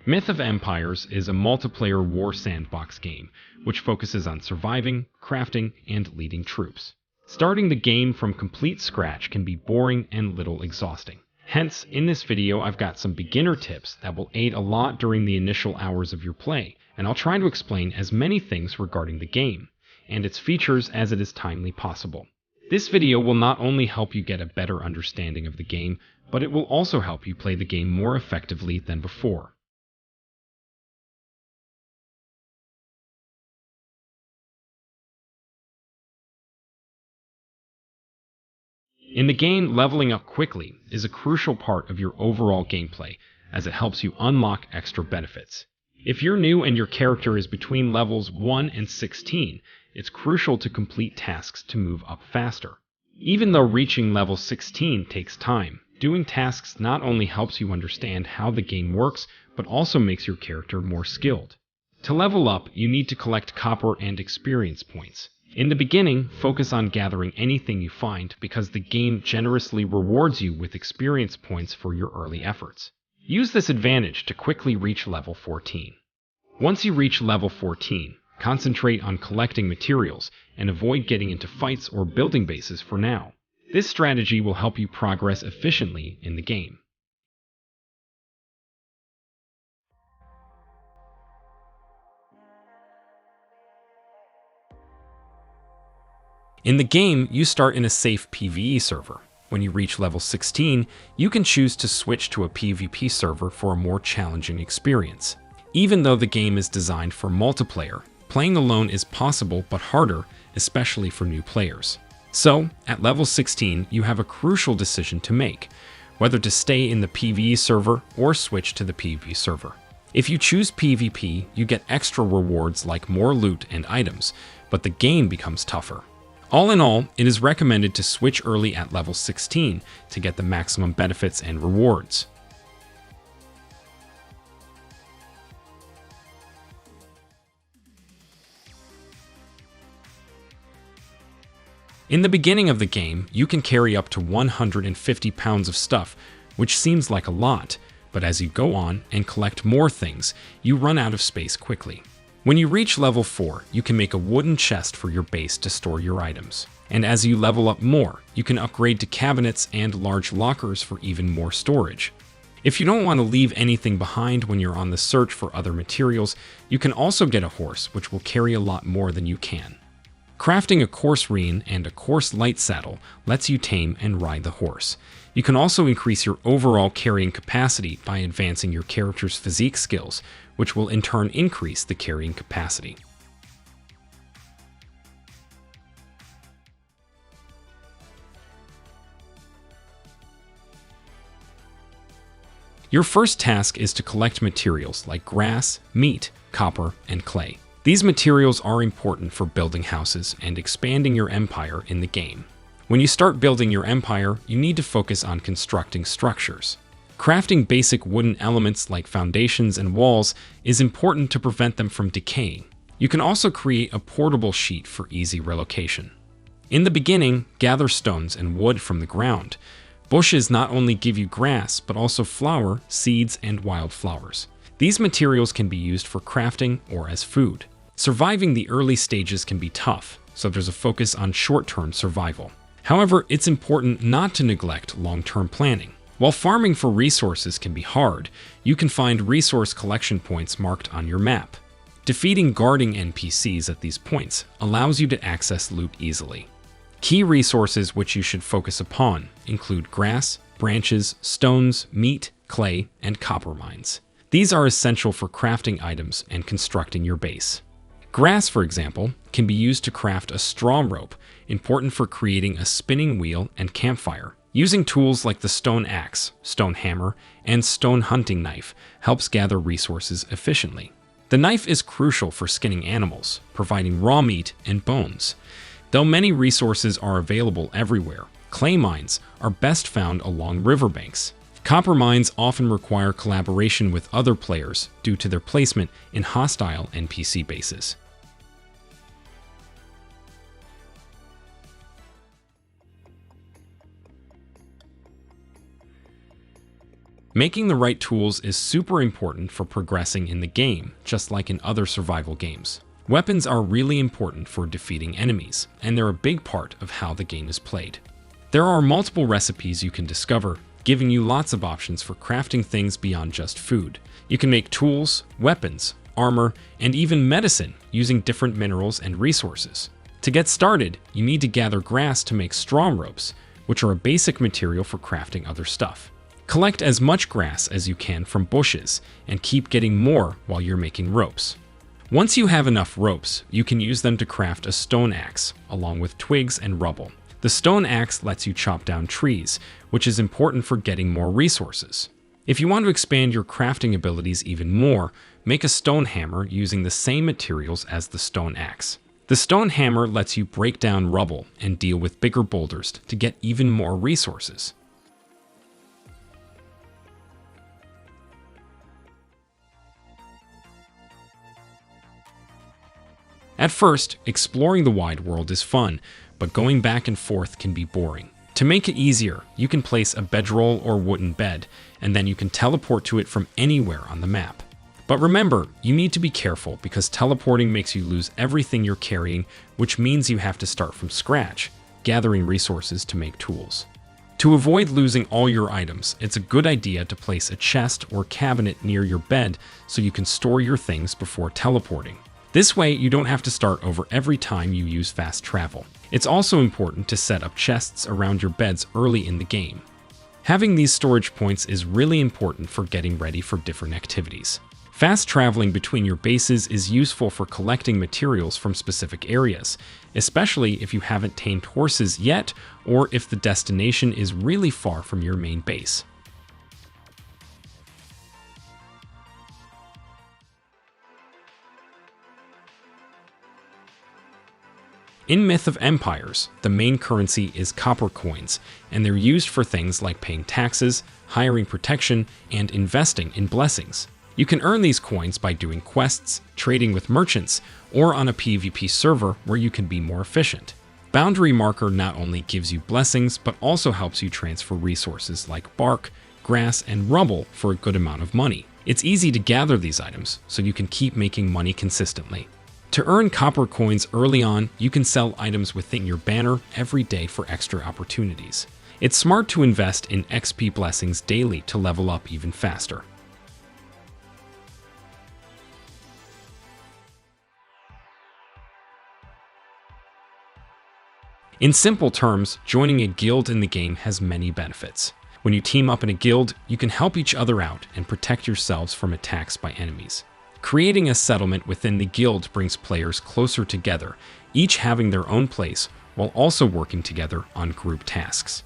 Myth of Empires is a multiplayer war sandbox game, which focuses on surviving, crafting, and leading troops. Starting the game from complete scratch can be boring and little exhausting. Hence, in this video I've got some beginner tips that will aid a lot during the initial hours of your play, and I'll try to explain as many things regarding the game and its features as it is timely possible. This video will not only help you get a better understanding of the game, but it will also help you play the game more effectively than before. In the game, leveling up quickly is a crucial part of your overall gameplay, as it helps you unlock extra benefits. If you're new and your character is between levels 1 and 16, it's crucial to complete tasks to move up faster. Even though reaching level 16 takes time, doing tasks not only helps you understand how the game works, but also makes your character more skilled. To level up, you need to collect copper and experience points. In the beginning, focus on gathering anything you find because the game generously rewards you with experience points for your early efforts. Use this advantage to quickly reach level 14. Once you reach level 14, concentrate on collecting materials and avoid getting into fights or building bases for now. This strategy will help you progress efficiently in the game. In the game, you start in a safe PvE server. When you reach level 16, you can choose to switch to a PvP server for a more challenging experience. Even though the game is designed for multiplayer, playing alone is possible but harder, especially for new players. So, at level 16, you have a crucial decision to make, whether to stay in the PvE server or switch to the PvP server. If you choose PvP, you get extra rewards like more loot and items, but the game becomes tougher. All in all, it is recommended to switch early at level 16 to get the maximum benefits and rewards. In the beginning of the game, you can carry up to 150 pounds of stuff, which seems like a lot, but as you go on and collect more things, you run out of space quickly. When you reach level 4, you can make a wooden chest for your base to store your items. And as you level up more, you can upgrade to cabinets and large lockers for even more storage. If you don't want to leave anything behind when you're on the search for other materials, you can also get a horse, which will carry a lot more than you can. Crafting a coarse rein and a coarse light saddle lets you tame and ride the horse. You can also increase your overall carrying capacity by advancing your character's physique skills, which will in turn increase the carrying capacity. Your first task is to collect materials like grass, meat, copper, and clay. These materials are important for building houses and expanding your empire in the game. When you start building your empire, you need to focus on constructing structures. Crafting basic wooden elements like foundations and walls is important to prevent them from decaying. You can also create a portable sheet for easy relocation. In the beginning, gather stones and wood from the ground. Bushes not only give you grass, but also flower, seeds, and wildflowers. These materials can be used for crafting or as food. Surviving the early stages can be tough, so there's a focus on short-term survival. However, it's important not to neglect long-term planning. While farming for resources can be hard, you can find resource collection points marked on your map. Defeating guarding NPCs at these points allows you to access loot easily. Key resources which you should focus upon include grass, branches, stones, meat, clay, and copper mines. These are essential for crafting items and constructing your base. Grass, for example, can be used to craft a straw rope, important for creating a spinning wheel and campfire. Using tools like the stone axe, stone hammer, and stone hunting knife helps gather resources efficiently. The knife is crucial for skinning animals, providing raw meat and bones. Though many resources are available everywhere, clay mines are best found along riverbanks. Copper mines often require collaboration with other players due to their placement in hostile NPC bases. Making the right tools is super important for progressing in the game, just like in other survival games. Weapons are really important for defeating enemies, and they're a big part of how the game is played. There are multiple recipes you can discover, giving you lots of options for crafting things beyond just food. You can make tools, weapons, armor, and even medicine using different minerals and resources. To get started, you need to gather grass to make straw ropes, which are a basic material for crafting other stuff. Collect as much grass as you can from bushes, and keep getting more while you're making ropes. Once you have enough ropes, you can use them to craft a stone axe, along with twigs and rubble. The stone axe lets you chop down trees, which is important for getting more resources. If you want to expand your crafting abilities even more, make a stone hammer using the same materials as the stone axe. The stone hammer lets you break down rubble and deal with bigger boulders to get even more resources. At first, exploring the wide world is fun, but going back and forth can be boring. To make it easier, you can place a bedroll or wooden bed, and then you can teleport to it from anywhere on the map. But remember, you need to be careful because teleporting makes you lose everything you're carrying, which means you have to start from scratch, gathering resources to make tools. To avoid losing all your items, it's a good idea to place a chest or cabinet near your bed so you can store your things before teleporting. This way, you don't have to start over every time you use fast travel. It's also important to set up chests around your beds early in the game. Having these storage points is really important for getting ready for different activities. Fast traveling between your bases is useful for collecting materials from specific areas, especially if you haven't tamed horses yet or if the destination is really far from your main base. In Myth of Empires, the main currency is copper coins, and they're used for things like paying taxes, hiring protection, and investing in blessings. You can earn these coins by doing quests, trading with merchants, or on a PvP server where you can be more efficient. Boundary Marker not only gives you blessings, but also helps you transfer resources like bark, grass, and rubble for a good amount of money. It's easy to gather these items, so you can keep making money consistently. To earn copper coins early on, you can sell items within your banner every day for extra opportunities. It's smart to invest in XP blessings daily to level up even faster. In simple terms, joining a guild in the game has many benefits. When you team up in a guild, you can help each other out and protect yourselves from attacks by enemies. Creating a settlement within the guild brings players closer together, each having their own place while also working together on group tasks.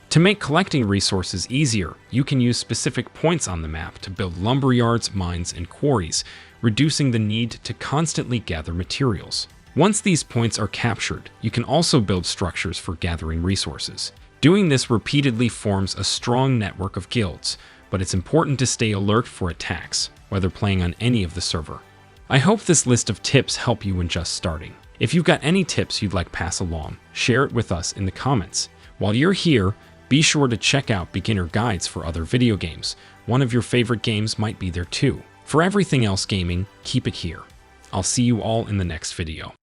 To make collecting resources easier, you can use specific points on the map to build lumberyards, mines, and quarries, reducing the need to constantly gather materials. Once these points are captured, you can also build structures for gathering resources. Doing this repeatedly forms a strong network of guilds, but it's important to stay alert for attacks, whether playing on any of the server. I hope this list of tips help you when just starting. If you've got any tips you'd like pass along, share it with us in the comments. While you're here, be sure to check out beginner guides for other video games. One of your favorite games might be there too. For everything else gaming, keep it here. I'll see you all in the next video.